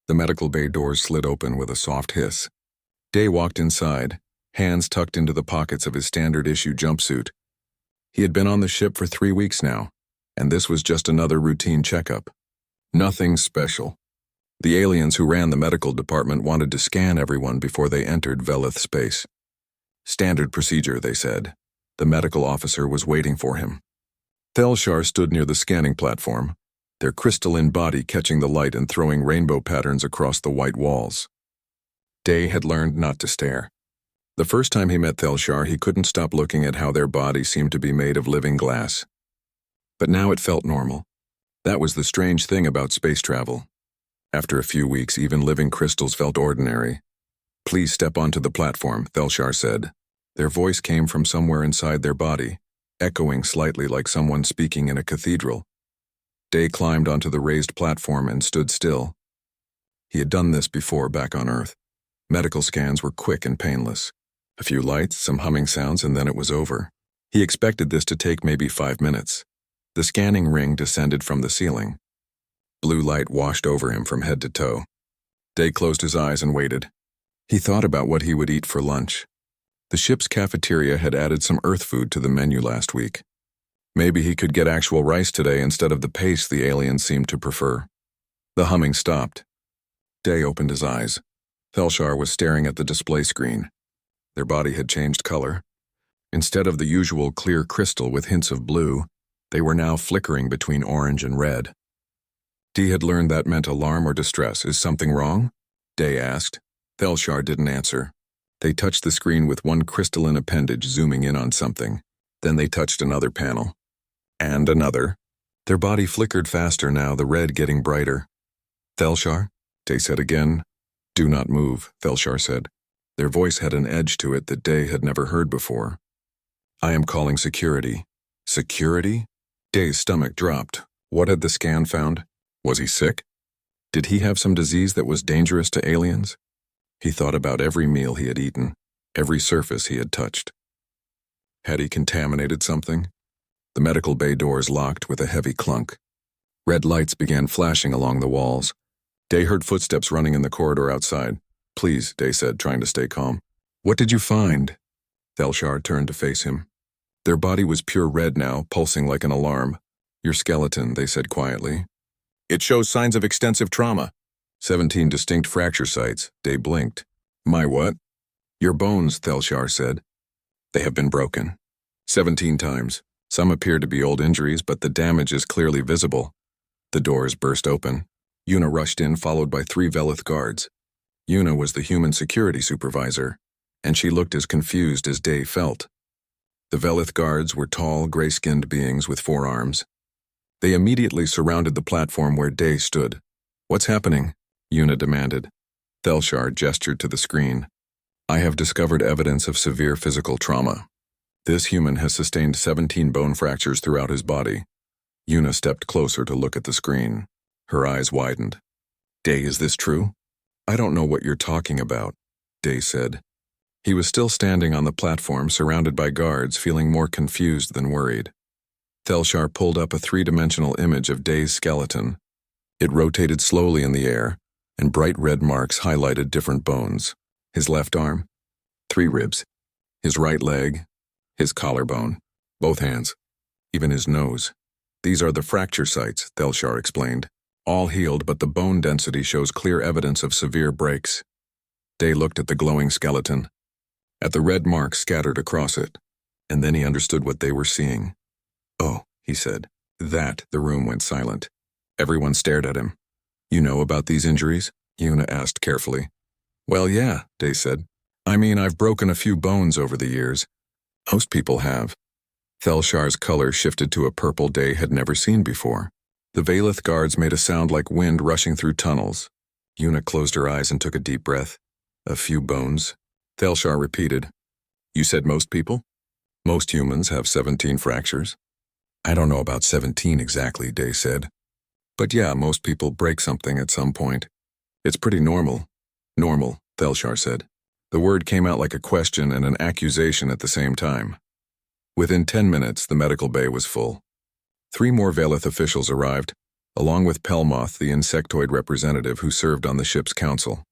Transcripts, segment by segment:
The medical bay doors slid open with a soft hiss. Day walked inside, hands tucked into the pockets of his standard-issue jumpsuit. He had been on the ship for 3 weeks now, and this was just another routine checkup. Nothing special. The aliens who ran the medical department wanted to scan everyone before they entered Velith space. Standard procedure, they said. The medical officer was waiting for him. Thelshar stood near the scanning platform, their crystalline body catching the light and throwing rainbow patterns across the white walls. Day had learned not to stare. The first time he met Thelshar, he couldn't stop looking at how their bodies seemed to be made of living glass. But now it felt normal. That was the strange thing about space travel. After a few weeks, even living crystals felt ordinary. "Please step onto the platform," Thelshar said. Their voice came from somewhere inside their body, echoing slightly like someone speaking in a cathedral. Day climbed onto the raised platform and stood still. He had done this before back on Earth. Medical scans were quick and painless. A few lights, some humming sounds, and then it was over. He expected this to take maybe 5 minutes. The scanning ring descended from the ceiling. Blue light washed over him from head to toe. Day closed his eyes and waited. He thought about what he would eat for lunch. The ship's cafeteria had added some Earth food to the menu last week. Maybe he could get actual rice today instead of the paste the aliens seemed to prefer. The humming stopped. Day opened his eyes. Thelshar was staring at the display screen. Their body had changed color. Instead of the usual clear crystal with hints of blue, they were now flickering between orange and red. Dee had learned that meant alarm or distress. "Is something wrong?" Day asked. Thelshar didn't answer. They touched the screen with one crystalline appendage zooming in on something. Then they touched another panel. And another. Their body flickered faster now, the red getting brighter. "Thelshar?" Day said again. "Do not move," Thelshar said. Their voice had an edge to it that Day had never heard before. "I am calling security." Security? Day's stomach dropped. What had the scan found? Was he sick? Did he have some disease that was dangerous to aliens? He thought about every meal he had eaten, every surface he had touched. Had he contaminated something? The medical bay doors locked with a heavy clunk. Red lights began flashing along the walls. Day heard footsteps running in the corridor outside. "Please," Day said, trying to stay calm. "What did you find?" Thelshar turned to face him. Their body was pure red now, pulsing like an alarm. "Your skeleton," they said quietly. "It shows signs of extensive trauma." 17 distinct fracture sites. Day blinked. "My what?" "Your bones," Thelshar said. "They have been broken. 17 times. Some appear to be old injuries, but the damage is clearly visible." The doors burst open. Una rushed in, followed by 3 Velith guards. Una was the human security supervisor, and she looked as confused as Day felt. The Velith guards were tall, gray-skinned beings with 4 arms. They immediately surrounded the platform where Day stood. "What's happening?" Una demanded. Thelshar gestured to the screen. "I have discovered evidence of severe physical trauma. This human has sustained 17 bone fractures throughout his body." Una stepped closer to look at the screen. Her eyes widened. "Day, is this true?" "I don't know what you're talking about," Day said. He was still standing on the platform, surrounded by guards, feeling more confused than worried. Thelshar pulled up a 3-dimensional image of Day's skeleton. It rotated slowly in the air, and bright red marks highlighted different bones. His left arm, 3 ribs. His right leg, his collarbone, both hands, even his nose. "These are the fracture sites," Thelshar explained. "All healed, but the bone density shows clear evidence of severe breaks." Day looked at the glowing skeleton, at the red marks scattered across it, and then he understood what they were seeing. "Oh," he said. The room went silent. Everyone stared at him. "You know about these injuries?" Una asked carefully. "Well, yeah," Day said. "I mean, I've broken a few bones over the years. Most people have." Thelshar's color shifted to a purple Day had never seen before. The Velith guards made a sound like wind rushing through tunnels. Una closed her eyes and took a deep breath. "A few bones." Thelshar repeated. "You said most people?" "Most humans have 17 fractures." "I don't know about 17 exactly," Day said. "But yeah, most people break something at some point. It's pretty normal." "Normal," Thelshar said. The word came out like a question and an accusation at the same time. Within 10 minutes, the medical bay was full. 3 more Velith officials arrived, along with Pelmoth, the insectoid representative who served on the ship's council.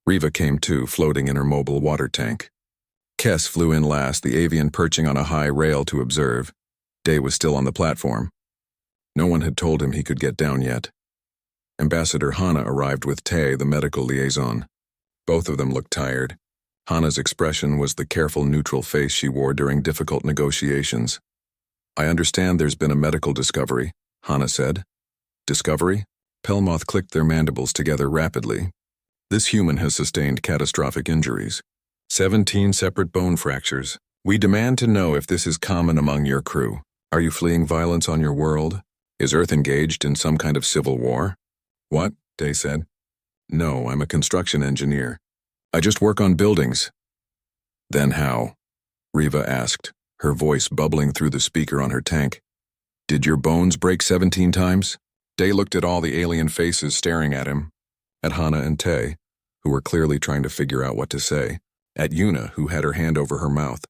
Riva came too, floating in her mobile water tank. Kess flew in last, the avian perching on a high rail to observe. Day was still on the platform. No one had told him he could get down yet. Ambassador Hana arrived with Tay, the medical liaison. Both of them looked tired. Hana's expression was the careful, neutral face she wore during difficult negotiations. "I understand there's been a medical discovery," Hana said. "Discovery?" Pelmoth clicked their mandibles together rapidly. "This human has sustained catastrophic injuries. 17 separate bone fractures. We demand to know if this is common among your crew. Are you fleeing violence on your world? Is Earth engaged in some kind of civil war?" "What?" Day said. "No, I'm a construction engineer. I just work on buildings." "Then how?" Riva asked, her voice bubbling through the speaker on her tank. "Did your bones break 17 times? Day looked at all the alien faces staring at him. At Hana and Tay, who were clearly trying to figure out what to say. At Yuna, who had her hand over her mouth.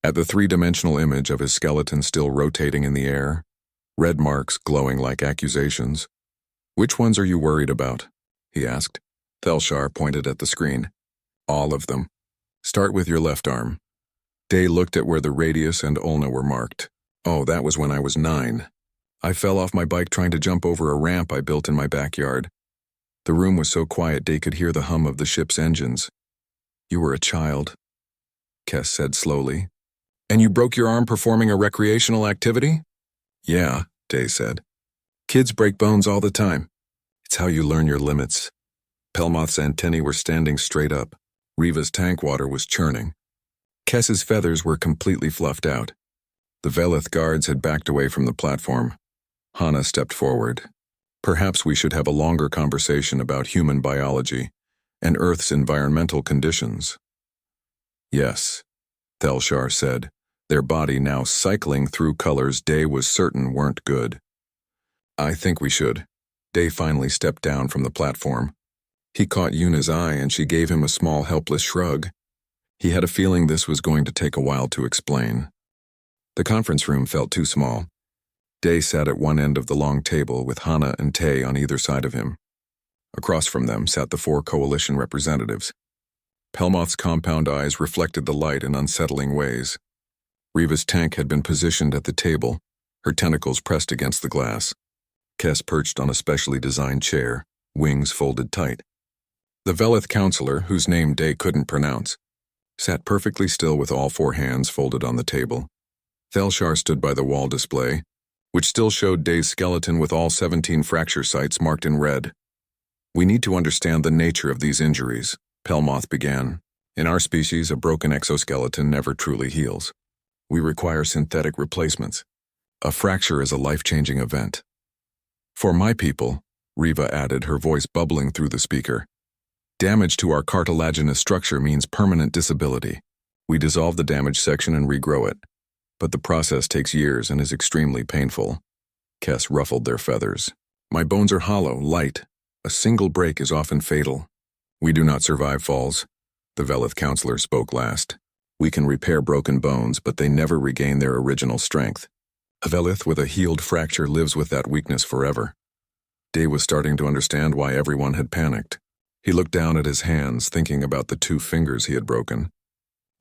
At the three-dimensional image of his skeleton still rotating in the air. Red marks glowing like accusations. "Which ones are you worried about?" he asked. Thelshar pointed at the screen. "All of them. Start with your left arm." Day looked at where the radius and ulna were marked. "Oh, that was when I was 9. I fell off my bike trying to jump over a ramp I built in my backyard." The room was so quiet Day could hear the hum of the ship's engines. "You were a child," Kess said slowly. "And you broke your arm performing a recreational activity?" "Yeah," Day said. "Kids break bones all the time. It's how you learn your limits." Pelmoth's antennae were standing straight up. Riva's tank water was churning. Kess's feathers were completely fluffed out. The Velith guards had backed away from the platform. Hana stepped forward. "Perhaps we should have a longer conversation about human biology and Earth's environmental conditions." "Yes," Thelshar said, their body now cycling through colors Day was certain weren't good. "I think we should." Day finally stepped down from the platform. He caught Yuna's eye and she gave him a small helpless shrug. He had a feeling this was going to take a while to explain. The conference room felt too small. Day sat at one end of the long table with Hana and Tay on either side of him. Across from them sat the 4 coalition representatives. Pelmoth's compound eyes reflected the light in unsettling ways. Riva's tank had been positioned at the table, her tentacles pressed against the glass. Kess perched on a specially designed chair, wings folded tight. The Velith counselor, whose name Day couldn't pronounce, sat perfectly still with all 4 hands folded on the table. Thelshar stood by the wall display, which still showed Day's skeleton with all 17 fracture sites marked in red. "We need to understand the nature of these injuries," Pelmoth began. "In our species, a broken exoskeleton never truly heals. We require synthetic replacements. A fracture is a life-changing event. For my people," Riva added, her voice bubbling through the speaker, "damage to our cartilaginous structure means permanent disability. We dissolve the damaged section and regrow it. But the process takes years and is extremely painful." Kess ruffled their feathers. "My bones are hollow, light. A single break is often fatal. We do not survive falls." The Velith counselor spoke last. "We can repair broken bones, but they never regain their original strength. A Velith with a healed fracture lives with that weakness forever." Day was starting to understand why everyone had panicked. He looked down at his hands, thinking about the 2 fingers he had broken.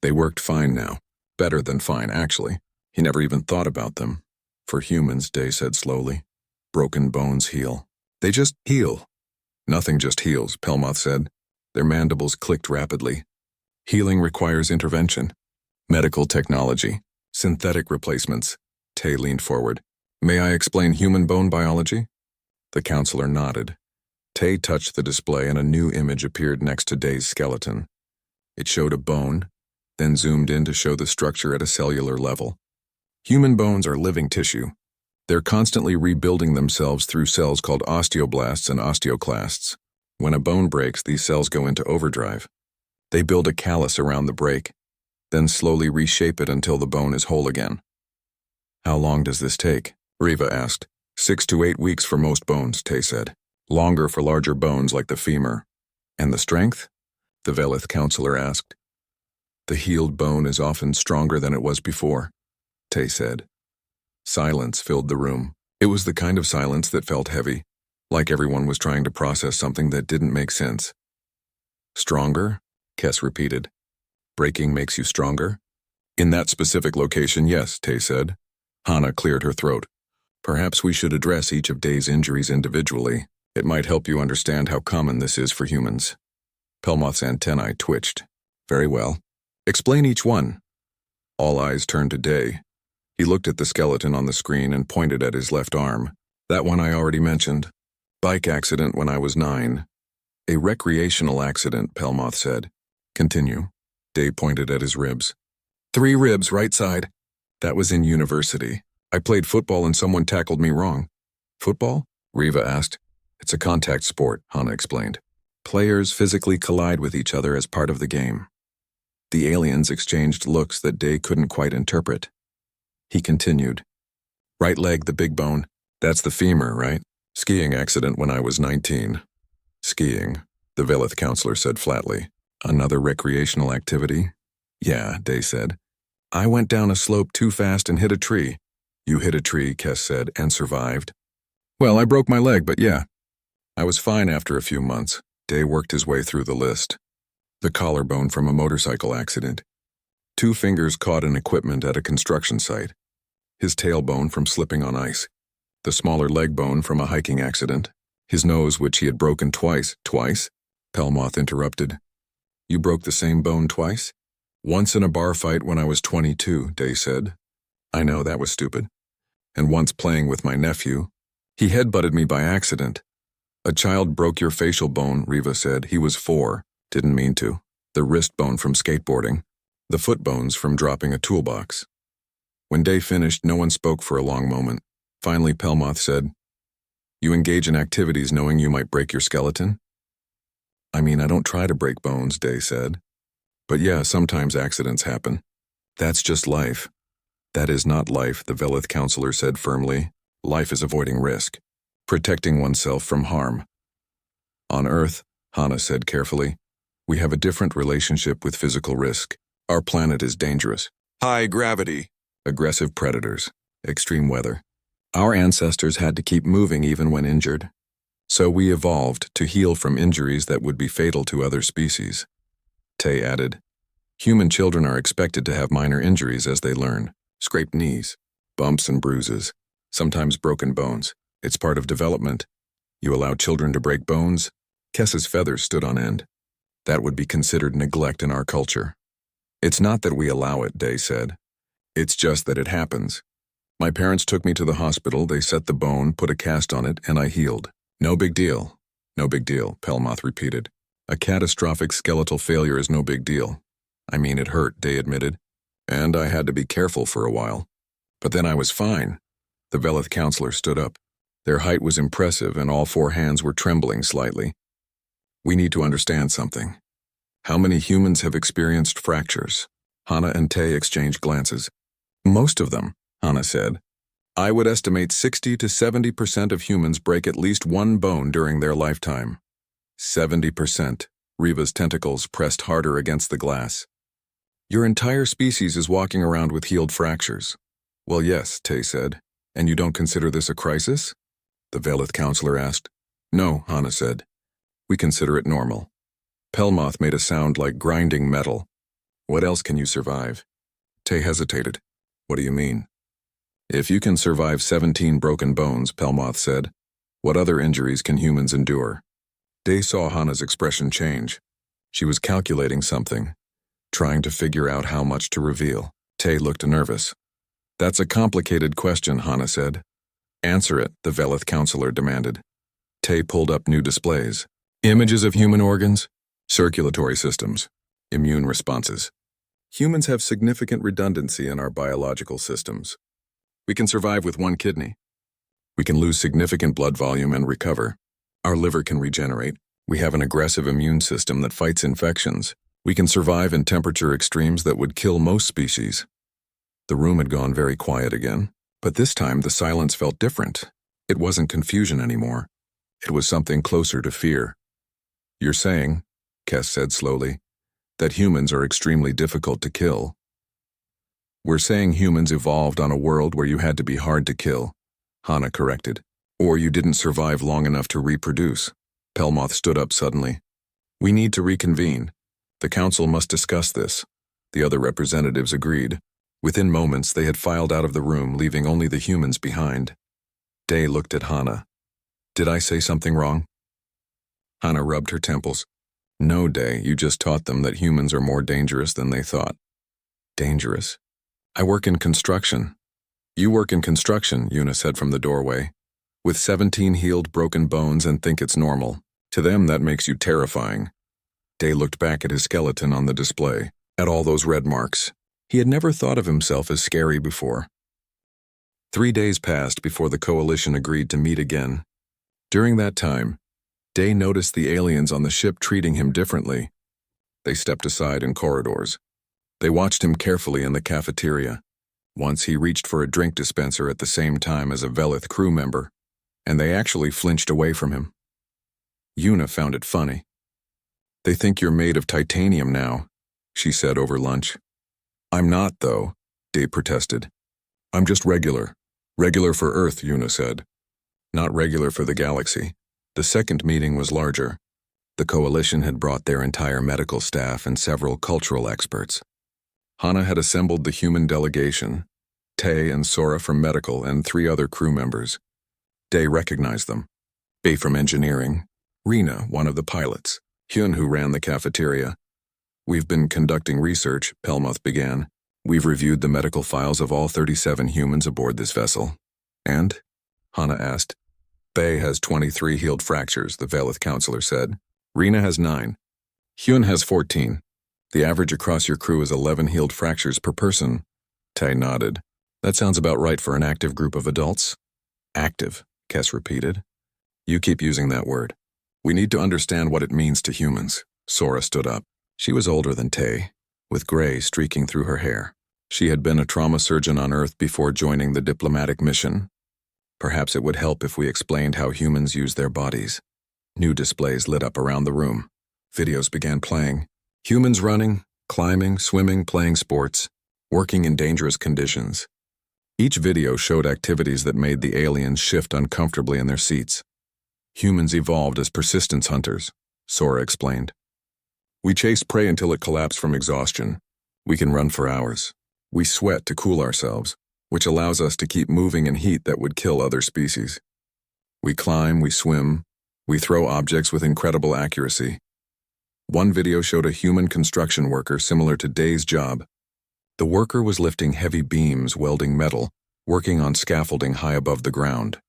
They worked fine now. Better than fine, actually. He never even thought about them. "For humans," Day said slowly, "broken bones heal. They just heal." "Nothing just heals," Pelmoth said. Their mandibles clicked rapidly. "Healing requires intervention. Medical technology. Synthetic replacements." Tay leaned forward. "May I explain human bone biology?" The counselor nodded. Tay touched the display and a new image appeared next to Day's skeleton. It showed a bone, then zoomed in to show the structure at a cellular level. Human bones are living tissue. They're constantly rebuilding themselves through cells called osteoblasts and osteoclasts. When a bone breaks, these cells go into overdrive. They build a callus around the break, then slowly reshape it until the bone is whole again. "How long does this take?" Riva asked. 6 to 8 weeks for most bones, Tay said. Longer for larger bones like the femur. "And the strength?" the Velith counselor asked. "The healed bone is often stronger than it was before," Tay said. Silence filled the room. It was the kind of silence that felt heavy, like everyone was trying to process something that didn't make sense. Stronger? Kess repeated. Breaking makes you stronger? In that specific location, yes, Tay said. Hana cleared her throat. Perhaps we should address each of Day's injuries individually. It might help you understand how common this is for humans. Pelmoth's antennae twitched. Very well. Explain each one. All eyes turned to Day. He looked at the skeleton on the screen and pointed at his left arm. That one I already mentioned. Bike accident when I was 9. A recreational accident, Pelmoth said. Continue. Day pointed at his ribs. 3 ribs, right side. That was in university. I played football and someone tackled me wrong. Football? Riva asked. It's a contact sport, Hana explained. Players physically collide with each other as part of the game. The aliens exchanged looks that Day couldn't quite interpret. He continued. Right leg, the big bone. That's the femur, right? Skiing accident when I was 19. Skiing, the Velith counselor said flatly. Another recreational activity? Yeah, Day said. I went down a slope too fast and hit a tree. You hit a tree, Kess said, and survived. Well, I broke my leg, but yeah. I was fine after a few months. Day worked his way through the list. The collarbone from a motorcycle accident. 2 fingers caught in equipment at a construction site. His tailbone from slipping on ice. The smaller leg bone from a hiking accident. His nose, which he had broken twice. Twice? Pelmoth interrupted. You broke the same bone twice? Once in a bar fight when I was 22, Day said. I know, that was stupid. And once playing with my nephew. He headbutted me by accident. A child broke your facial bone, Riva said. He was 4. Didn't mean to. The wrist bone from skateboarding. The foot bones from dropping a toolbox. When Day finished, no one spoke for a long moment. Finally, Pelmoth said, You engage in activities knowing you might break your skeleton? I mean, I don't try to break bones, Day said. But yeah, sometimes accidents happen. That's just life. That is not life, the Velith counselor said firmly. Life is avoiding risk. Protecting oneself from harm. On Earth, Hana said carefully, we have a different relationship with physical risk. Our planet is dangerous. High gravity. Aggressive predators. Extreme weather. Our ancestors had to keep moving even when injured. So we evolved to heal from injuries that would be fatal to other species. Tay added, Human children are expected to have minor injuries as they learn. Scraped knees, bumps and bruises, sometimes broken bones. It's part of development. You allow children to break bones? Kess's feathers stood on end. That would be considered neglect in our culture. It's not that we allow it, Day said. It's just that it happens. My parents took me to the hospital, they set the bone, put a cast on it, and I healed. No big deal. No big deal, Pelmoth repeated. A catastrophic skeletal failure is no big deal. I mean, it hurt, Day admitted. And I had to be careful for a while. But then I was fine. The Velith counselor stood up. Their height was impressive and all 4 hands were trembling slightly. We need to understand something. How many humans have experienced fractures? Hana and Tay exchanged glances. Most of them, Hana said. I would estimate 60 to 70% of humans break at least 1 bone during their lifetime. 70%. Riva's tentacles pressed harder against the glass. Your entire species is walking around with healed fractures. Well, yes, Tay said. And you don't consider this a crisis? The Velith counselor asked. No, Hana said. We consider it normal. Pelmoth made a sound like grinding metal. What else can you survive? Tay hesitated. What do you mean? If you can survive 17 broken bones, Pelmoth said, what other injuries can humans endure? Day saw Hana's expression change. She was calculating something, trying to figure out how much to reveal. Tay looked nervous. That's a complicated question, Hana said. Answer it, the Velith counselor demanded. Tay pulled up new displays. Images of human organs, circulatory systems, immune responses. Humans have significant redundancy in our biological systems. We can survive with 1 kidney. We can lose significant blood volume and recover. Our liver can regenerate. We have an aggressive immune system that fights infections. We can survive in temperature extremes that would kill most species. The room had gone very quiet again, but this time the silence felt different. It wasn't confusion anymore. It was something closer to fear. You're saying, Kess said slowly, that humans are extremely difficult to kill. We're saying humans evolved on a world where you had to be hard to kill. Hana corrected. Or you didn't survive long enough to reproduce. Pelmoth stood up suddenly. We need to reconvene. The council must discuss this. The other representatives agreed. Within moments, they had filed out of the room, leaving only the humans behind. Day looked at Hana. Did I say something wrong? Hana rubbed her temples. No, Day, you just taught them that humans are more dangerous than they thought. Dangerous? I work in construction. You work in construction, Yuna said from the doorway. With 17 healed broken bones and think it's normal. To them, that makes you terrifying. Day looked back at his skeleton on the display, at all those red marks. He had never thought of himself as scary before. 3 days passed before the coalition agreed to meet again. During that time, Day noticed the aliens on the ship treating him differently. They stepped aside in corridors. They watched him carefully in the cafeteria. Once he reached for a drink dispenser at the same time as a Velith crew member, and they actually flinched away from him. Yuna found it funny. They think you're made of titanium now, she said over lunch. I'm not, though, Day protested. I'm just regular. Regular for Earth, Yuna said. Not regular for the galaxy. The second meeting was larger. The coalition had brought their entire medical staff and several cultural experts. Hana had assembled the human delegation, Tay and Sora from medical and 3 other crew members. Day recognized them. Bay from engineering, Rena, one of the pilots, Hyun, who ran the cafeteria. We've been conducting research, Pelmoth began. We've reviewed the medical files of all 37 humans aboard this vessel. And? Hana asked. Bay has 23 healed fractures, the Velith counselor said. Rena has 9. Hyun has 14. The average across your crew is 11 healed fractures per person. Tay nodded. That sounds about right for an active group of adults. Active, Kes repeated. You keep using that word. We need to understand what it means to humans. Sora stood up. She was older than Tay, with gray streaking through her hair. She had been a trauma surgeon on Earth before joining the diplomatic mission. Perhaps it would help if we explained how humans use their bodies. New displays lit up around the room. Videos began playing. Humans running, climbing, swimming, playing sports, working in dangerous conditions. Each video showed activities that made the aliens shift uncomfortably in their seats. Humans evolved as persistence hunters, Sora explained. We chase prey until it collapses from exhaustion. We can run for hours. We sweat to cool ourselves, which allows us to keep moving in heat that would kill other species. We climb, we swim, we throw objects with incredible accuracy. One video showed a human construction worker similar to Day's job. The worker was lifting heavy beams, welding metal, working on scaffolding high above the ground.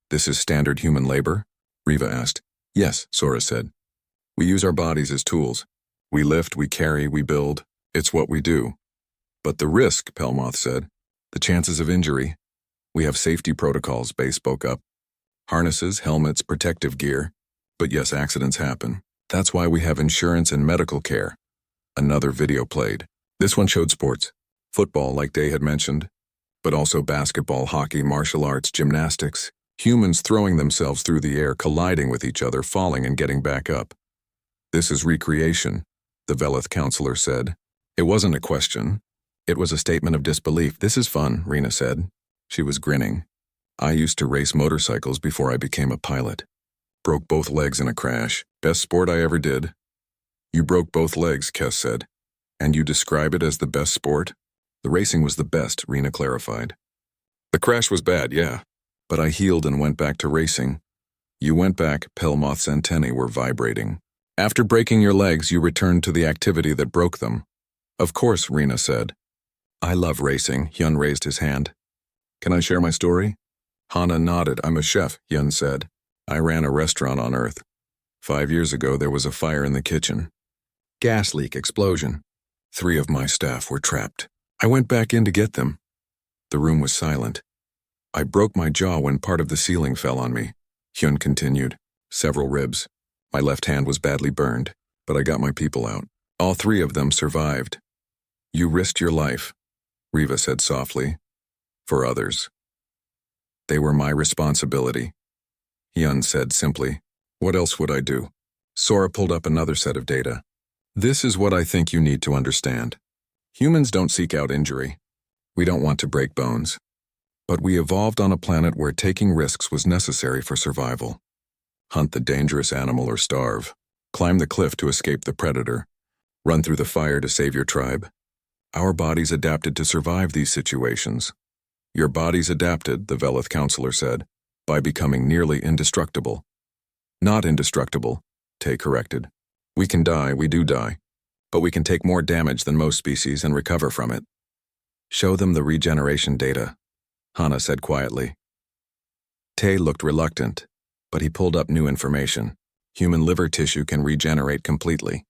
This is standard human labor? Riva asked. Yes, Sora said. We use our bodies as tools. We lift, we carry, we build. It's what we do. But the risk, Pelmoth said. The chances of injury. We have safety protocols, Bay spoke up. Harnesses, helmets, protective gear. But yes, accidents happen. That's why we have insurance and medical care. Another video played. This one showed sports. Football, like Day had mentioned. But also basketball, hockey, martial arts, gymnastics. Humans throwing themselves through the air, colliding with each other, falling and getting back up. This is recreation, the Velith counselor said. It wasn't a question. It was a statement of disbelief. This is fun, Rena said. She was grinning. I used to race motorcycles before I became a pilot. Broke both legs in a crash. Best sport I ever did. You broke both legs, Kes said. And you describe it as the best sport? The racing was the best, Rena clarified. The crash was bad, yeah. But I healed and went back to racing. You went back, Pelmoth's antennae were vibrating. After breaking your legs, you returned to the activity that broke them. Of course, Rena said. I love racing, Hyun raised his hand. Can I share my story? Hana nodded. I'm a chef, Hyun said. I ran a restaurant on Earth. 5 years ago, there was a fire in the kitchen. Gas leak, explosion. 3 of my staff were trapped. I went back in to get them. The room was silent. I broke my jaw when part of the ceiling fell on me, Hyun continued. Several ribs. My left hand was badly burned, but I got my people out. All 3 of them survived. You risked your life, Riva said softly, for others. They were my responsibility. Hyun said simply, what else would I do? Sora pulled up another set of data. This is what I think you need to understand. Humans don't seek out injury. We don't want to break bones. But we evolved on a planet where taking risks was necessary for survival. Hunt the dangerous animal or starve. Climb the cliff to escape the predator. Run through the fire to save your tribe. Our bodies adapted to survive these situations. Your bodies adapted, the Velith counselor said, by becoming nearly indestructible. Not indestructible, Tay corrected. We can die, we do die. But we can take more damage than most species and recover from it. Show them the regeneration data, Hana said quietly. Tay looked reluctant, but he pulled up new information. Human liver tissue can regenerate completely.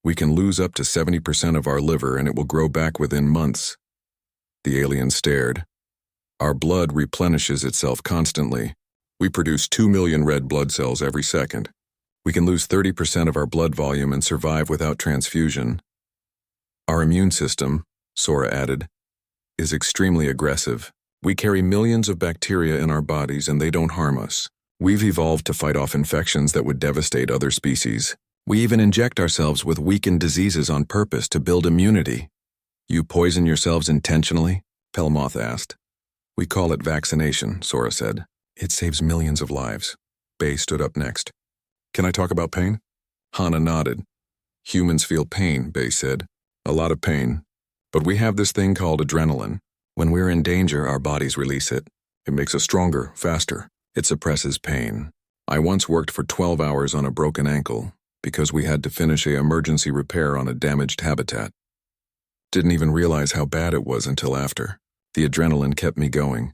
We can lose up to 70% of our liver and it will grow back within months. The alien stared. Our blood replenishes itself constantly. We produce 2 million red blood cells every second. We can lose 30% of our blood volume and survive without transfusion. Our immune system, Sora added, is extremely aggressive. We carry millions of bacteria in our bodies and they don't harm us. We've evolved to fight off infections that would devastate other species. We even inject ourselves with weakened diseases on purpose to build immunity. You poison yourselves intentionally? Pelmoth asked. We call it vaccination, Sora said. It saves millions of lives. Bay stood up next. Can I talk about pain? Hana nodded. Humans feel pain, Bay said. A lot of pain. But we have this thing called adrenaline. When we're in danger, our bodies release it. It makes us stronger, faster. It suppresses pain. I once worked for 12 hours on a broken ankle because we had to finish an emergency repair on a damaged habitat. Didn't even realize how bad it was until after. The adrenaline kept me going.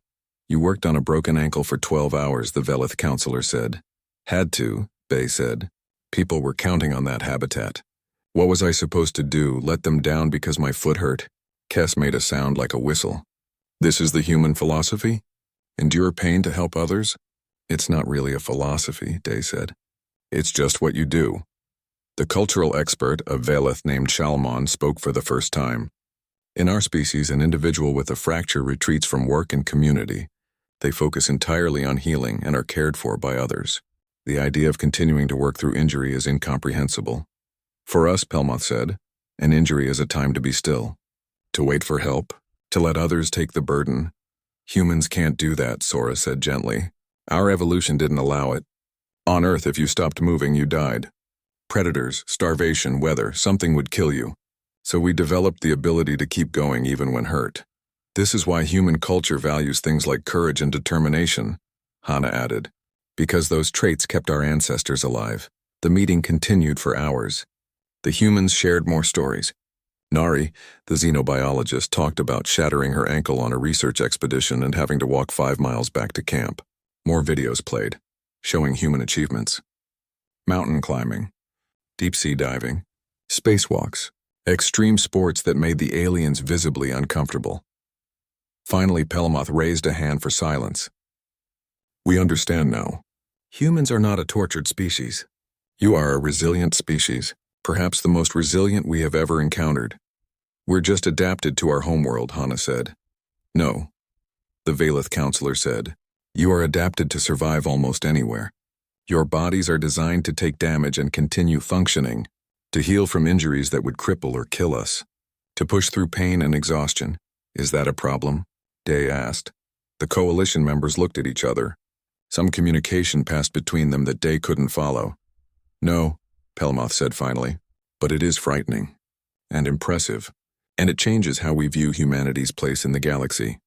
You worked on a broken ankle for 12 hours, the Velith counselor said. Had to, Bay said. People were counting on that habitat. What was I supposed to do, let them down because my foot hurt? Kess made a sound like a whistle. This is the human philosophy? Endure pain to help others? It's not really a philosophy, Day said. It's just what you do. The cultural expert, a Velith named Shalmon, spoke for the first time. In our species, an individual with a fracture retreats from work and community. They focus entirely on healing and are cared for by others. The idea of continuing to work through injury is incomprehensible. For us, Pelmoth said, an injury is a time to be still. To wait for help, to let others take the burden. Humans can't do that, Sora said gently. Our evolution didn't allow it. On Earth, if you stopped moving, you died. Predators, starvation, weather, something would kill you. So we developed the ability to keep going even when hurt. This is why human culture values things like courage and determination, Hana added, because those traits kept our ancestors alive. The meeting continued for hours. The humans shared more stories. Nari, the xenobiologist, talked about shattering her ankle on a research expedition and having to walk 5 miles back to camp. More videos played, showing human achievements. Mountain climbing, deep-sea diving, spacewalks, extreme sports that made the aliens visibly uncomfortable. Finally, Pelmoth raised a hand for silence. We understand now. Humans are not a tortured species. You are a resilient species, perhaps the most resilient we have ever encountered. We're just adapted to our homeworld, Hana said. No, the Velith counselor said. You are adapted to survive almost anywhere. Your bodies are designed to take damage and continue functioning, to heal from injuries that would cripple or kill us, to push through pain and exhaustion. Is that a problem? Day asked. The coalition members looked at each other. Some communication passed between them that Day couldn't follow. No, Pelmoth said finally, but it is frightening and impressive, and it changes how we view humanity's place in the galaxy.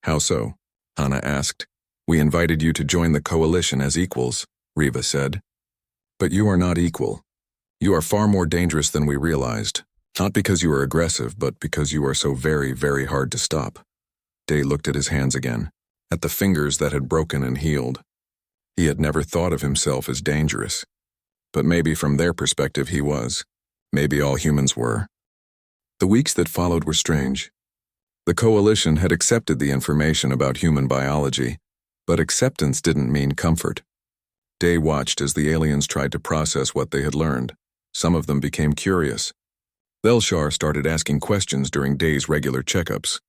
How so? Hana asked. We invited you to join the coalition as equals, Riva said. But you are not equal. You are far more dangerous than we realized, not because you are aggressive, but because you are so very, very hard to stop. Day looked at his hands again, at the fingers that had broken and healed. He had never thought of himself as dangerous. But maybe from their perspective he was. Maybe all humans were. The weeks that followed were strange. The coalition had accepted the information about human biology, but acceptance didn't mean comfort. Day watched as the aliens tried to process what they had learned. Some of them became curious. Velshar started asking questions during Day's regular checkups.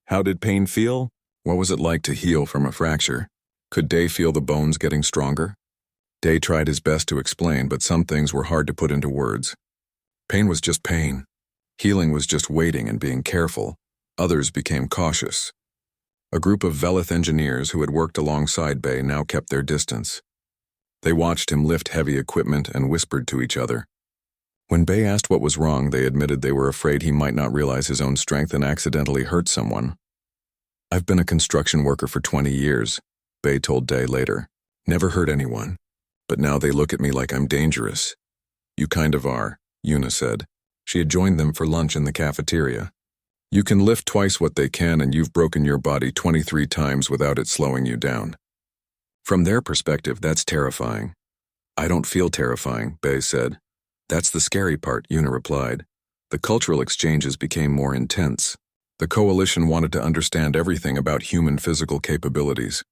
How did pain feel? What was it like to heal from a fracture? Could Day feel the bones getting stronger? Day tried his best to explain, but some things were hard to put into words. Pain was just pain. Healing was just waiting and being careful. Others became cautious. A group of Velith engineers who had worked alongside Bay now kept their distance. They watched him lift heavy equipment and whispered to each other. When Bay asked what was wrong, they admitted they were afraid he might not realize his own strength and accidentally hurt someone. "I've been a construction worker for 20 years, Bay told Day later. "Never hurt anyone. But now they look at me like I'm dangerous." "You kind of are," Yuna said. She had joined them for lunch in the cafeteria. "You can lift twice what they can, and you've broken your body 23 times without it slowing you down." From their perspective, that's terrifying. "I don't feel terrifying," Bay said. "That's the scary part," Yuna replied. The cultural exchanges became more intense. The coalition wanted to understand everything about human physical capabilities.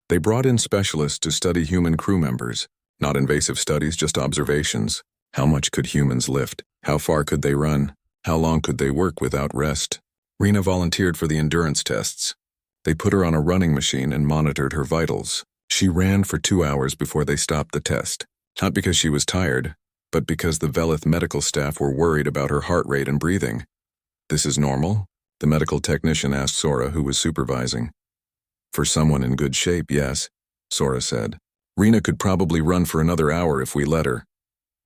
They brought in specialists to study human crew members, not invasive studies, just observations. How much could humans lift? How far could they run? How long could they work without rest? Rena volunteered for the endurance tests. They put her on a running machine and monitored her vitals. She ran for 2 hours before they stopped the test. Not because she was tired, but because the Velith medical staff were worried about her heart rate and breathing. "This is normal?" the medical technician asked Sora, who was supervising. "For someone in good shape, yes," Sora said. "Rena could probably run for another hour if we let her."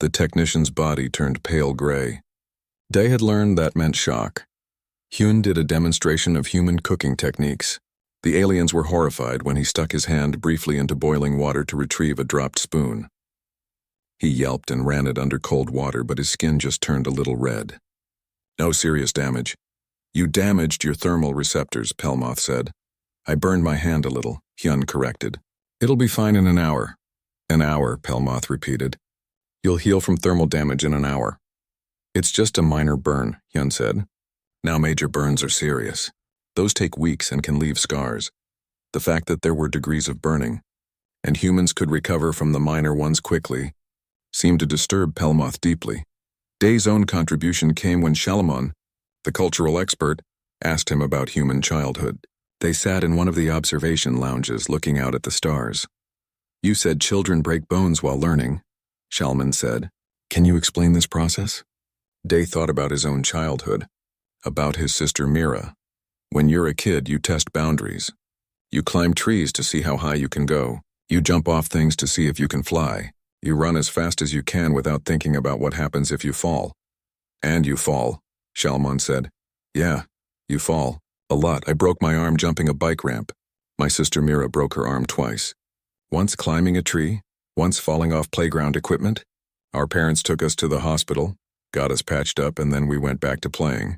The technician's body turned pale gray. Day had learned that meant shock. Hyun did a demonstration of human cooking techniques. The aliens were horrified when he stuck his hand briefly into boiling water to retrieve a dropped spoon. He yelped and ran it under cold water, but his skin just turned a little red. "No serious damage." "You damaged your thermal receptors," Pelmoth said. "I burned my hand a little," Hyun corrected. "It'll be fine in an hour." "An hour," Pelmoth repeated. "You'll heal from thermal damage in an hour." "It's just a minor burn," Hyun said. "Now major burns are serious. Those take weeks and can leave scars. The fact that there were degrees of burning, and humans could recover from the minor ones quickly, seemed to disturb Pelmoth deeply. Day's own contribution came when Shalamon, the cultural expert, asked him about human childhood. They sat in one of the observation lounges looking out at the stars. "You said children break bones while learning," Shalman said. "Can you explain this process?" Day thought about his own childhood, about his sister Mira. When you're a kid, you test boundaries. You climb trees to see how high you can go. You jump off things to see if you can fly. You run as fast as you can without thinking about what happens if you fall. "And you fall," Shalman said. "Yeah, you fall. A lot. I broke my arm jumping a bike ramp. My sister Mira broke her arm twice. Once climbing a tree, once falling off playground equipment. Our parents took us to the hospital, got us patched up, and then we went back to playing.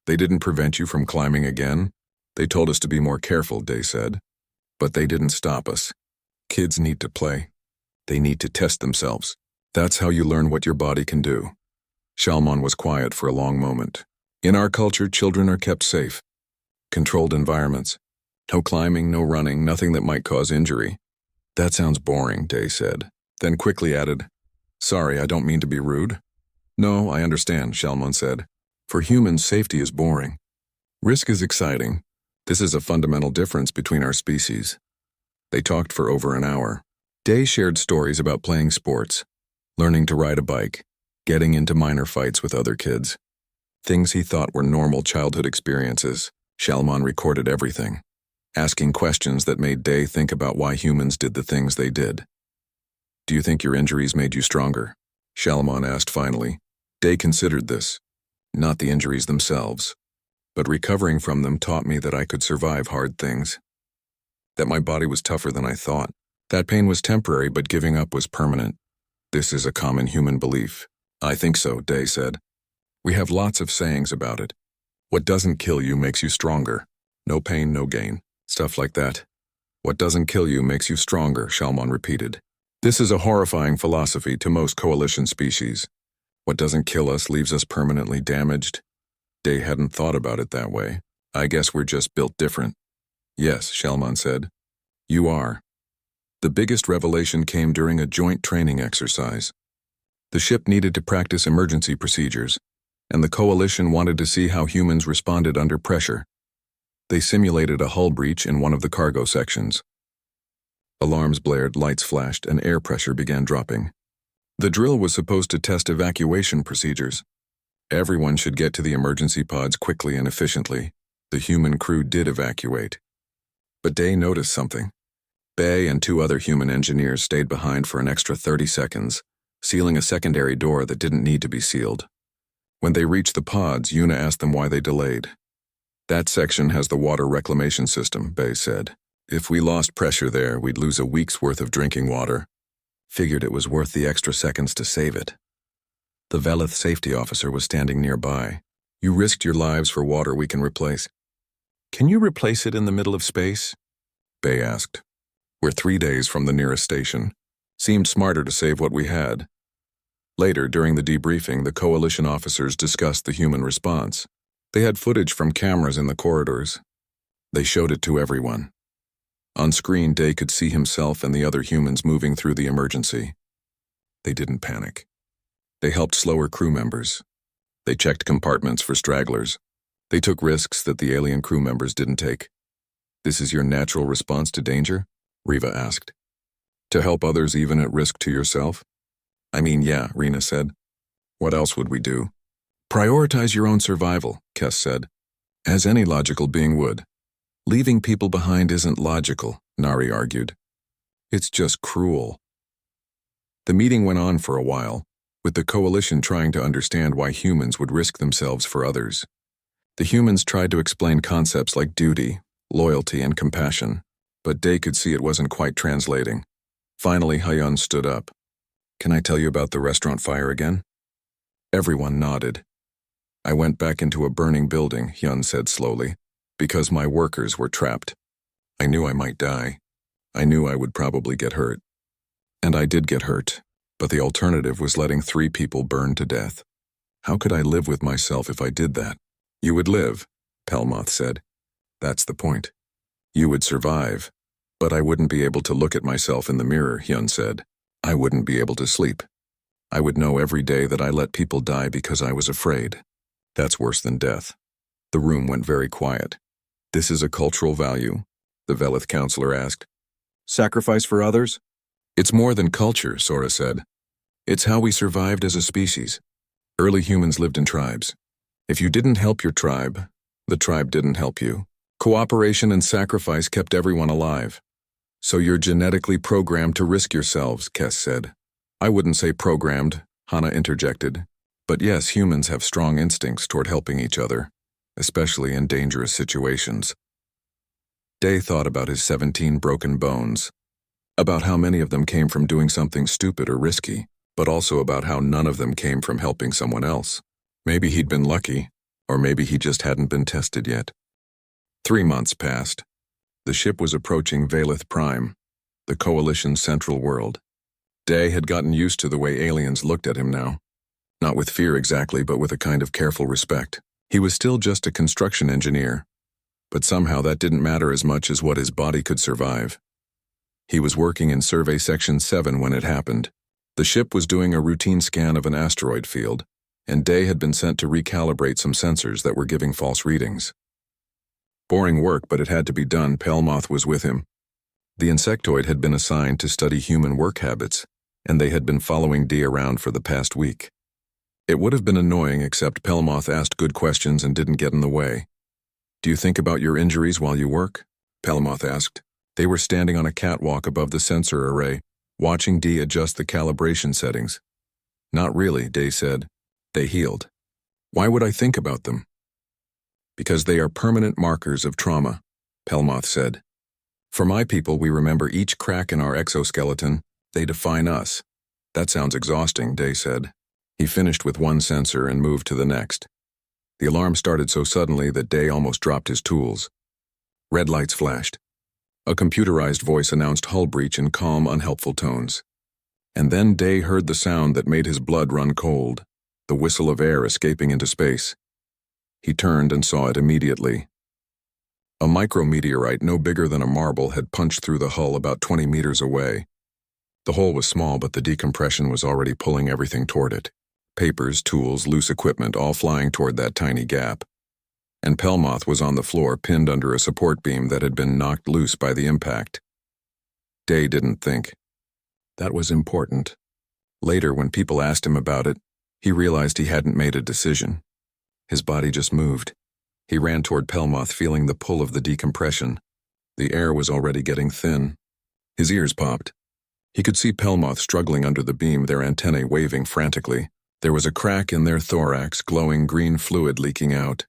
They didn't prevent you from climbing again. They told us to be more careful," Day said. "But they didn't stop us. Kids need to play. They need to test themselves. That's how you learn what your body can do." Shalman was quiet for a long moment. "In our culture, children are kept safe. Controlled environments. No climbing, no running, nothing that might cause injury." "That sounds boring," Day said, then quickly added, "Sorry, I don't mean to be rude." "No, I understand," Shalman said. "For humans, safety is boring. Risk is exciting. This is a fundamental difference between our species." They talked for over an hour. Day shared stories about playing sports, learning to ride a bike, getting into minor fights with other kids. Things he thought were normal childhood experiences. Shalman recorded everything, asking questions that made Day think about why humans did the things they did. "Do you think your injuries made you stronger?" Shalman asked finally. Day considered this. "Not the injuries themselves, but recovering from them taught me that I could survive hard things. That my body was tougher than I thought. That pain was temporary, but giving up was permanent. This is a common human belief." "I think so," Day said. "We have lots of sayings about it. What doesn't kill you makes you stronger. No pain, no gain. Stuff like that. What doesn't kill you makes you stronger," Shalman repeated. "This is a horrifying philosophy to most coalition species. What doesn't kill us leaves us permanently damaged." Day hadn't thought about it that way. "I guess we're just built different." "Yes," Shalman said. "You are." The biggest revelation came during a joint training exercise. The ship needed to practice emergency procedures, and the coalition wanted to see how humans responded under pressure. They simulated a hull breach in one of the cargo sections. Alarms blared, lights flashed, and air pressure began dropping. The drill was supposed to test evacuation procedures. Everyone should get to the emergency pods quickly and efficiently. The human crew did evacuate. But Day noticed something. Bay and two other human engineers stayed behind for an extra 30 seconds, sealing a secondary door that didn't need to be sealed. When they reached the pods, Yuna asked them why they delayed. That section has the water reclamation system, Bay said. If we lost pressure there, we'd lose a week's worth of drinking water. Figured it was worth the extra seconds to save it. The Velith safety officer was standing nearby. You risked your lives for water we can replace. Can you replace it in the middle of space? Bay asked. We're 3 days from the nearest station. Seemed smarter to save what we had. Later, during the debriefing, the coalition officers discussed the human response. They had footage from cameras in the corridors. They showed it to everyone. On screen, Day could see himself and the other humans moving through the emergency. They didn't panic. They helped slower crew members. They checked compartments for stragglers. They took risks that the alien crew members didn't take. This is your natural response to danger? Riva asked. To help others even at risk to yourself? I mean, yeah, Rena said. What else would we do? Prioritize your own survival, Kess said, as any logical being would. Leaving people behind isn't logical, Nari argued. It's just cruel. The meeting went on for a while, with the coalition trying to understand why humans would risk themselves for others. The humans tried to explain concepts like duty, loyalty, and compassion, but Day could see it wasn't quite translating. Finally, Hyun stood up. Can I tell you about the restaurant fire again? Everyone nodded. I went back into a burning building, Hyun said slowly, because my workers were trapped. I knew I might die. I knew I would probably get hurt. And I did get hurt, but the alternative was letting 3 people burn to death. How could I live with myself if I did that? You would live, Pelmoth said. That's the point. You would survive, but I wouldn't be able to look at myself in the mirror, Hyun said. I wouldn't be able to sleep. I would know every day that I let people die because I was afraid. That's worse than death. The room went very quiet. This is a cultural value, the Velith counselor asked. Sacrifice for others? It's more than culture, Sora said. It's how we survived as a species. Early humans lived in tribes. If you didn't help your tribe, the tribe didn't help you. Cooperation and sacrifice kept everyone alive. So you're genetically programmed to risk yourselves, Kess said. I wouldn't say programmed, Hana interjected. But yes, humans have strong instincts toward helping each other, especially in dangerous situations. Day thought about his 17 broken bones, about how many of them came from doing something stupid or risky, but also about how none of them came from helping someone else. Maybe he'd been lucky, or maybe he just hadn't been tested yet. 3 months passed. The ship was approaching Velith Prime, the Coalition's central world. Day had gotten used to the way aliens looked at him now. Not with fear exactly, but with a kind of careful respect. He was still just a construction engineer, but somehow that didn't matter as much as what his body could survive. He was working in Survey Section 7 when it happened. The ship was doing a routine scan of an asteroid field, and Day had been sent to recalibrate some sensors that were giving false readings. Boring work, but it had to be done. Pelmoth was with him. The insectoid had been assigned to study human work habits, and they had been following Dee around for the past week. It would have been annoying, except Pelmoth asked good questions and didn't get in the way. Do you think about your injuries while you work? Pelmoth asked. They were standing on a catwalk above the sensor array, watching Dee adjust the calibration settings. Not really, Day said. They healed. Why would I think about them? Because they are permanent markers of trauma, Pelmoth said. For my people, we remember each crack in our exoskeleton. They define us. That sounds exhausting, Day said. He finished with one sensor and moved to the next. The alarm started so suddenly that Day almost dropped his tools. Red lights flashed. A computerized voice announced hull breach in calm, unhelpful tones. And then Day heard the sound that made his blood run cold, the whistle of air escaping into space. He turned and saw it immediately. A micrometeorite no bigger than a marble had punched through the hull about 20 meters away. The hole was small, but the decompression was already pulling everything toward it. Papers, tools, loose equipment, all flying toward that tiny gap. And Pelmoth was on the floor, pinned under a support beam that had been knocked loose by the impact. Day didn't think. That was important. Later, when people asked him about it, he realized he hadn't made a decision. His body just moved. He ran toward Pelmoth, feeling the pull of the decompression. The air was already getting thin. His ears popped. He could see Pelmoth struggling under the beam, their antennae waving frantically. There was a crack in their thorax, glowing green fluid leaking out.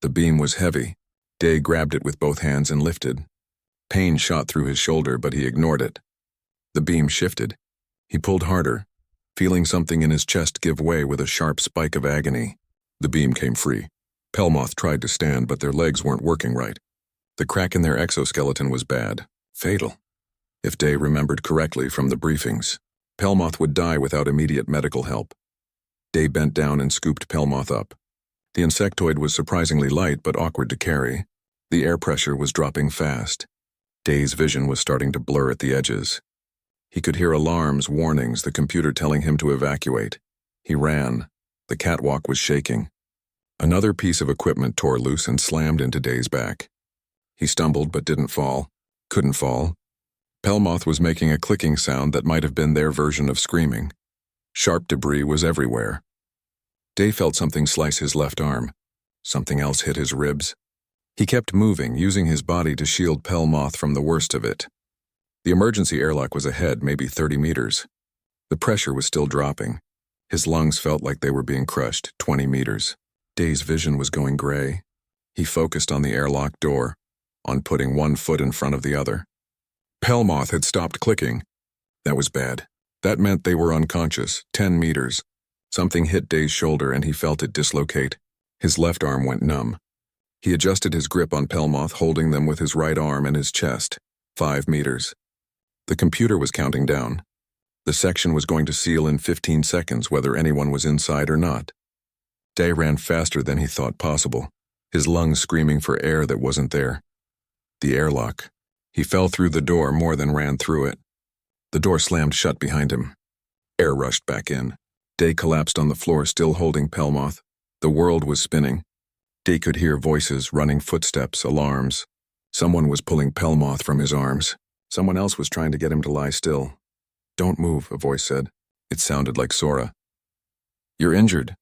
The beam was heavy. Day grabbed it with both hands and lifted. Pain shot through his shoulder, but he ignored it. The beam shifted. He pulled harder, feeling something in his chest give way with a sharp spike of agony. The beam came free. Pelmoth tried to stand, but their legs weren't working right. The crack in their exoskeleton was bad, fatal. If Day remembered correctly from the briefings, Pelmoth would die without immediate medical help. Day bent down and scooped Pelmoth up. The insectoid was surprisingly light but awkward to carry. The air pressure was dropping fast. Day's vision was starting to blur at the edges. He could hear alarms, warnings, the computer telling him to evacuate. He ran. The catwalk was shaking. Another piece of equipment tore loose and slammed into Day's back. He stumbled but didn't fall. Couldn't fall. Pelmoth was making a clicking sound that might have been their version of screaming. Sharp debris was everywhere. Day felt something slice his left arm. Something else hit his ribs. He kept moving, using his body to shield Pelmoth from the worst of it. The emergency airlock was ahead, maybe 30 meters. The pressure was still dropping. His lungs felt like they were being crushed, 20 meters. Day's vision was going gray. He focused on the airlock door, on putting one foot in front of the other. Pelmoth had stopped clicking. That was bad. That meant they were unconscious, 10 meters. Something hit Day's shoulder and he felt it dislocate. His left arm went numb. He adjusted his grip on Pelmoth, holding them with his right arm and his chest. 5 meters. The computer was counting down. The section was going to seal in 15 seconds, whether anyone was inside or not. Day ran faster than he thought possible, his lungs screaming for air that wasn't there. The airlock. He fell through the door more than ran through it. The door slammed shut behind him. Air rushed back in. Day collapsed on the floor, still holding Pelmoth. The world was spinning. Day could hear voices, running footsteps, alarms. Someone was pulling Pelmoth from his arms. Someone else was trying to get him to lie still. "Don't move," a voice said. It sounded like Sora. "You're injured."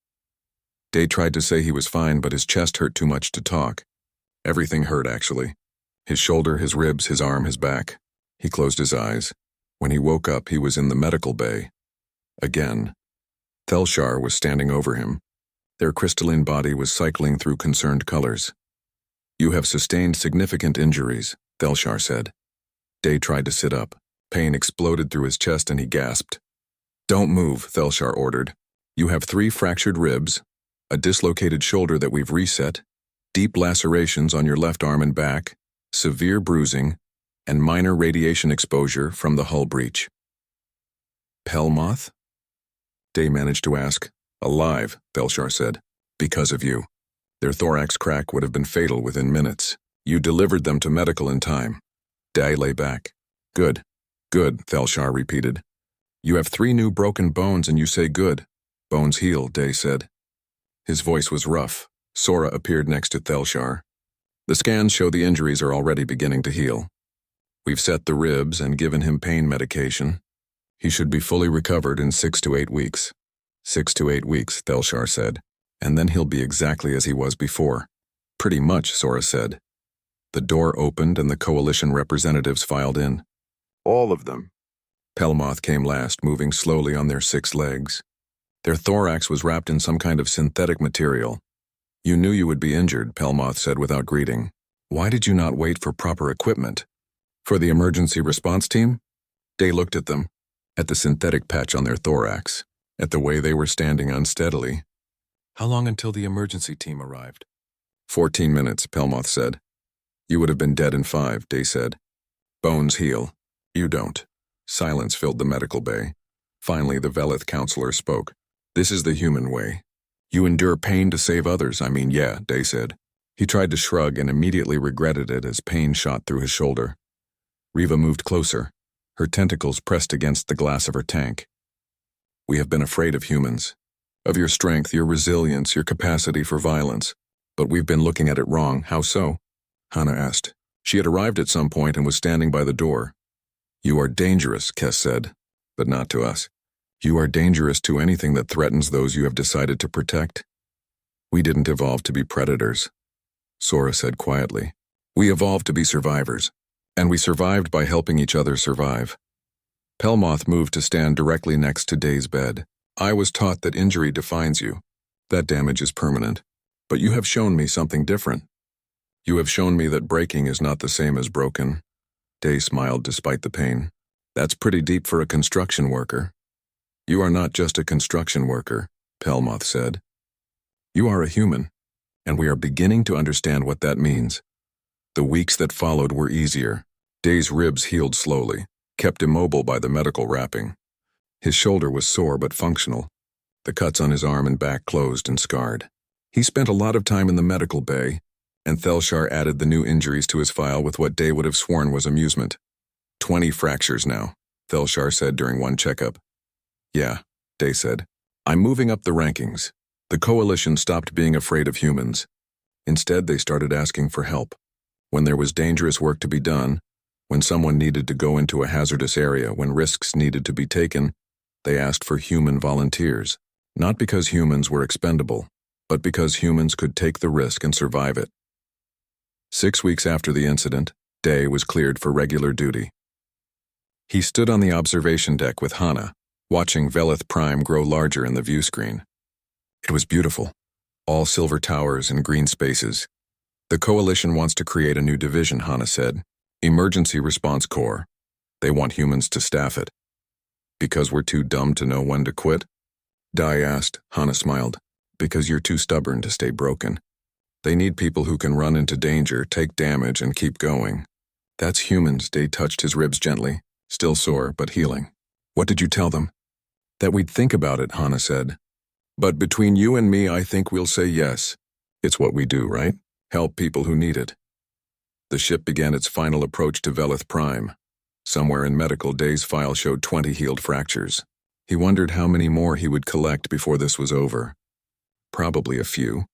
Day tried to say he was fine, but his chest hurt too much to talk. Everything hurt, actually. His shoulder, his ribs, his arm, his back. He closed his eyes. When he woke up, he was in the medical bay. Again. Thelsar was standing over him. Their crystalline body was cycling through concerned colors. "You have sustained significant injuries," Thelsar said. Day tried to sit up. Pain exploded through his chest and he gasped. "Don't move," Thelsar ordered. "You have 3 fractured ribs, a dislocated shoulder that we've reset, deep lacerations on your left arm and back, severe bruising, and minor radiation exposure from the hull breach." "Pelmoth?" Day managed to ask. "Alive," Thelsar said. "Because of you. Their thorax crack would have been fatal within minutes. You delivered them to medical in time." Day lay back. "Good. Good," Thelsar repeated. "You have 3 new broken bones and you say good. Bones heal," Day said. His voice was rough. Sora appeared next to Thelsar. "The scans show the injuries are already beginning to heal. We've set the ribs and given him pain medication. He should be fully recovered in 6 to 8 weeks. 6 to 8 weeks, Thelsar said. And then he'll be exactly as he was before." "Pretty much," Sora said. The door opened and the coalition representatives filed in. All of them. Pelmoth came last, moving slowly on their 6 legs. Their thorax was wrapped in some kind of synthetic material. "You knew you would be injured," Pelmoth said without greeting. "Why did you not wait for proper equipment?" "For the emergency response team?" Day looked at them, at the synthetic patch on their thorax, at the way they were standing unsteadily. "How long until the emergency team arrived?" 14 minutes, Pelmoth said. "You would have been dead in 5, Day said. Bones heal. You don't." Silence filled the medical bay. Finally, the Velith counselor spoke. "This is the human way. You endure pain to save others, yeah," Day said. He tried to shrug and immediately regretted it as pain shot through his shoulder. Riva moved closer. Her tentacles pressed against the glass of her tank. "We have been afraid of humans. Of your strength, your resilience, your capacity for violence. But we've been looking at it wrong. How so?" Hana asked. She had arrived at some point and was standing by the door. "You are dangerous," Kes said, "but not to us. You are dangerous to anything that threatens those you have decided to protect. We didn't evolve to be predators," Sora said quietly. "We evolved to be survivors. And we survived by helping each other survive. Pelmoth moved to stand directly next to Day's bed. I was taught that injury defines you. That damage is permanent. But you have shown me something different. You have shown me that breaking is not the same as broken. Day smiled despite the pain. That's pretty deep for a construction worker. You are not just a construction worker, Pelmoth said. You are a human, and we are beginning to understand what that means. The weeks that followed were easier. Day's ribs healed slowly, kept immobile by the medical wrapping. His shoulder was sore but functional. The cuts on his arm and back closed and scarred. He spent a lot of time in the medical bay, and Thelshar added the new injuries to his file with what Day would have sworn was amusement. 20 fractures now, Thelshar said during one checkup. Yeah, Day said. I'm moving up the rankings. The coalition stopped being afraid of humans. Instead, they started asking for help. When there was dangerous work to be done, when someone needed to go into a hazardous area, when risks needed to be taken, they asked for human volunteers. Not because humans were expendable, but because humans could take the risk and survive it. 6 weeks after the incident, Day was cleared for regular duty. He stood on the observation deck with Hana, watching Velith Prime grow larger in the view screen. It was beautiful, all silver towers and green spaces. The coalition wants to create a new division, Hana said. Emergency Response Corps. They want humans to staff it. Because we're too dumb to know when to quit? Dai asked. Hana smiled. Because you're too stubborn to stay broken. They need people who can run into danger, take damage, and keep going. That's humans, Day touched his ribs gently, still sore, but healing. What did you tell them? That we'd think about it, Hana said. But between you and me, I think we'll say yes. It's what we do, right? Help people who need it. The ship began its final approach to Velith Prime. Somewhere in medical, Day's file showed 20 healed fractures. He wondered how many more he would collect before this was over. Probably a few.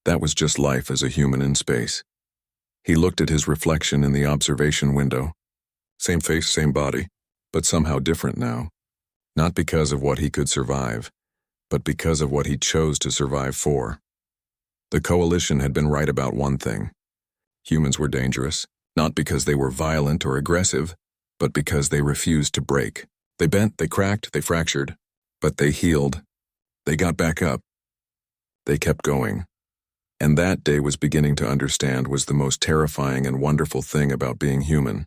That was just life as a human in space. He looked at his reflection in the observation window. Same face, same body, but somehow different now. Not because of what he could survive, but because of what he chose to survive for. The coalition had been right about one thing. Humans were dangerous, not because they were violent or aggressive, but because they refused to break. They bent, they cracked, they fractured, but they healed. They got back up. They kept going. And that Day was beginning to understand was the most terrifying and wonderful thing about being human.